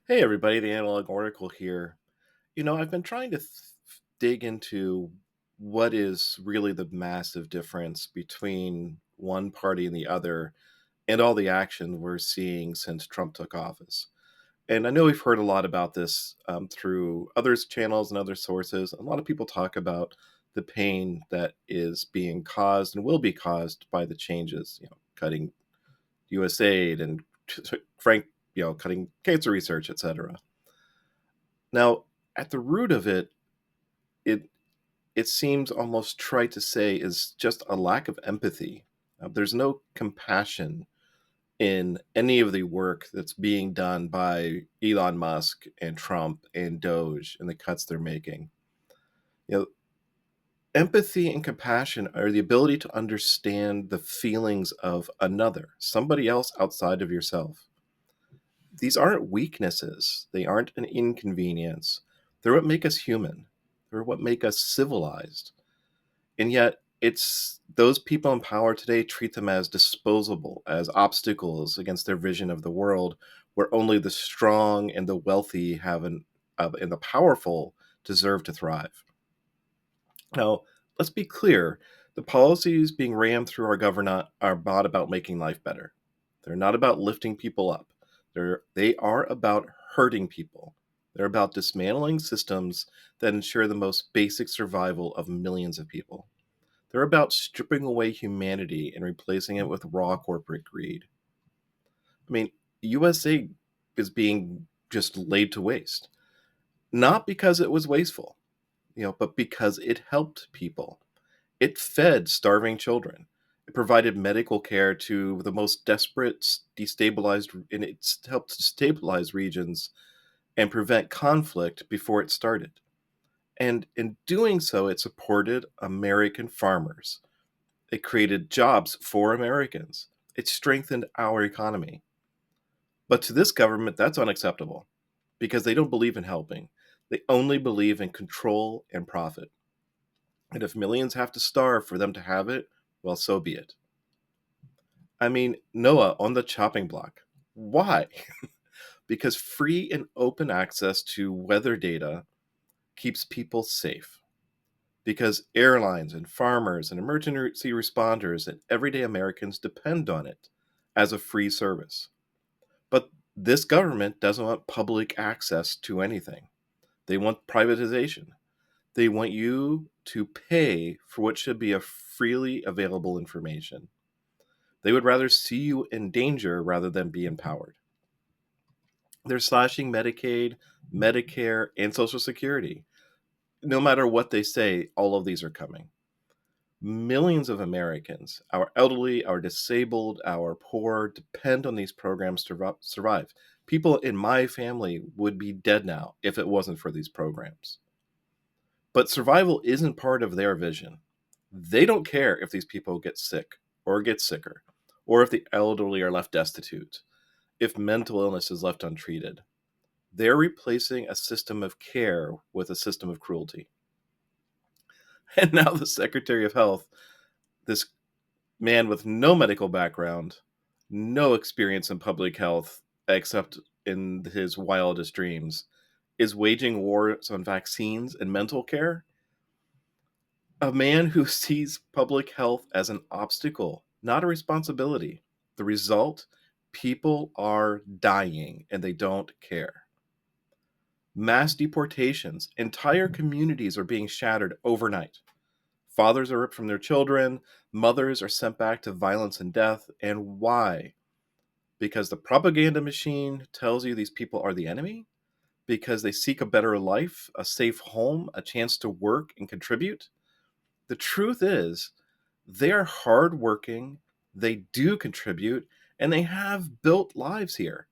Hey everybody, the Analog Oracle here. I've been trying to dig into what is really the massive difference between one party and the other and all the action we're seeing since Trump took office. And I know we've heard a lot about this through others' channels and other sources. A lot of people talk about the pain that is being caused and will be caused by the changes, cutting USAID and frank, cutting cancer research, etc. Now, at the root of it, it it seems almost trite to say is just a lack of empathy. There's no compassion in any of the work that's being done by Elon Musk and Trump and DOGE and the cuts they're making. You know, Empathy and compassion are the ability to understand the feelings of another, somebody else outside of yourself. These aren't weaknesses. They aren't an inconvenience. They're what make us human. They're what make us civilized. And yet, it's those people in power today treat them as disposable, as obstacles against their vision of the world, where only the strong and the wealthy and the powerful deserve to thrive. Now, let's be clear: the policies being rammed through our government are not about making life better. They're not about lifting people up. They are about hurting people. They're about dismantling systems that ensure the most basic survival of millions of people. They're about stripping away humanity and replacing it with raw corporate greed. I mean, USA is being just laid to waste, not because it was wasteful, but because it helped people. It fed starving children. It provided medical care to the most desperate, and it helped stabilize regions and prevent conflict before it started. And in doing so, it supported American farmers. It created jobs for Americans. It strengthened our economy. But to this government, that's unacceptable because they don't believe in helping. They only believe in control and profit. And if millions have to starve for them to have it, well, so be it. I mean, Noah on the chopping block. Why? Because free and open access to weather data keeps people safe. Because airlines and farmers and emergency responders and everyday Americans depend on it as a free service. But this government doesn't want public access to anything. They want privatization. They want you to pay for what should be a freely available information. They would rather see you in danger rather than be empowered. They're slashing Medicaid, Medicare, and Social Security. No matter what they say, all of these are coming. Millions of Americans, our elderly, our disabled, our poor, depend on these programs to survive. People in my family would be dead now if it wasn't for these programs. But survival isn't part of their vision. They don't care if these people get sick or get sicker, or if the elderly are left destitute, if mental illness is left untreated. They're replacing a system of care with a system of cruelty. And now the Secretary of Health, this man with no medical background, no experience in public health except in his wildest dreams, is waging wars on vaccines and mental care. A man who sees public health as an obstacle, not a responsibility. The result: people are dying and they don't care. Mass deportations, entire communities are being shattered overnight. Fathers are ripped from their children, mothers are sent back to violence and death. And why? Because the propaganda machine tells you these people are the enemy? Because they seek a better life, a safe home, a chance to work and contribute? The truth is, they are hardworking, they do contribute, and they have built lives here.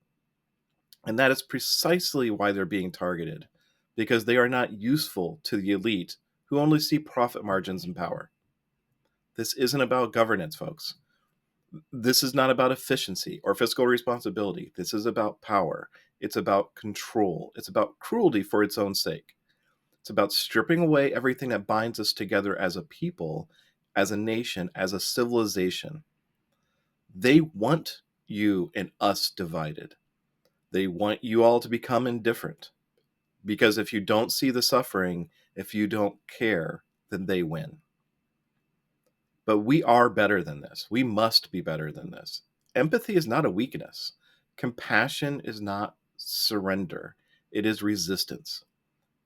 And that is precisely why they're being targeted, because they are not useful to the elite who only see profit margins and power. This isn't about governance, folks. This is not about efficiency or fiscal responsibility. This is about power. It's about control. It's about cruelty for its own sake. It's about stripping away everything that binds us together as a people, as a nation, as a civilization. They want you and us divided. They want you all to become indifferent, because if you don't see the suffering, if you don't care, then they win. But we are better than this. We must be better than this. Empathy is not a weakness. Compassion is not surrender. It is resistance.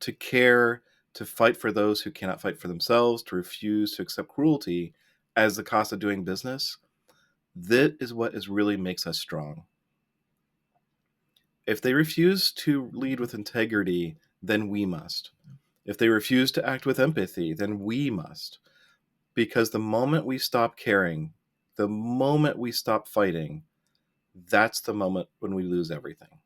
To care, to fight for those who cannot fight for themselves, to refuse to accept cruelty as the cost of doing business, that is what really makes us strong. If they refuse to lead with integrity, then we must. If they refuse to act with empathy, then we must. Because the moment we stop caring, the moment we stop fighting, that's the moment when we lose everything.